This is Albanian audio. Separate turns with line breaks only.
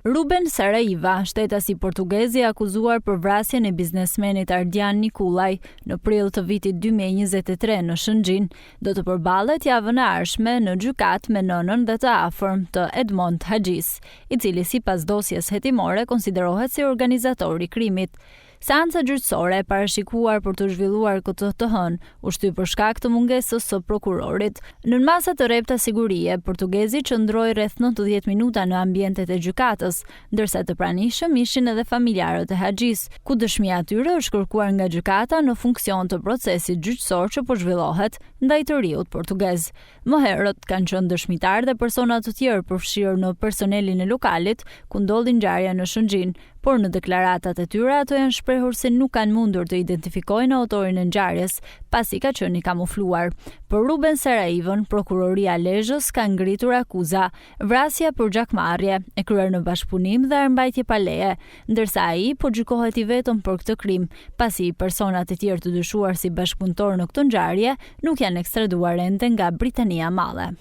Ruben Saraiva, shtetasi portugez i akuzuar për vrasjen e biznesmenit Ardian Nikulaj në prill të vitit 2023 në Shëngjin, do të përballet javën e ardhshme në gjykat me nënën dhe të afërm të Edmond Haxhis, i cili sipas dosjes hetimore konsiderohet si organizator i krimit. Seanca gjyqësore e parashikuar për të zhvilluar këtë të hënë u shtyp për shkak të mungesës së prokurorit. Në masa të repta sigurie, portugezi qëndroi rreth 90 minuta në ambientet e gjykatës, ndërsa të pranishëm ishin edhe familjarët e Haxhis, ku dëshmia e tyre është kërkuar nga gjykata në funksion të procesit gjyqësor që po zhvillohet ndaj të riut portugez. Më herët kanë qenë dëshmitar dhe persona të tjerë përfshirë në personelin e lokalit ku ndodhi ngjarja në Shëngjin, por në deklaratat e tyre ato janë shprehur se nuk kanë mundur të identifikojnë autorin e ngjarjes, pasi ka qenë i kamufluar. Për Ruben Saraivën, prokuroria e Lezhës ka ngritur akuza: vrasja për gjakmarrje, e kryer në bashkëpunim dhe armbajtje pa leje, ndërsa ai po gjykohet i vetëm për këtë krim, pasi personat e tjerë të dyshuar si bashkëpunëtor në këtë ngjarje nuk janë ekstraduar ende nga Britania e Madhe.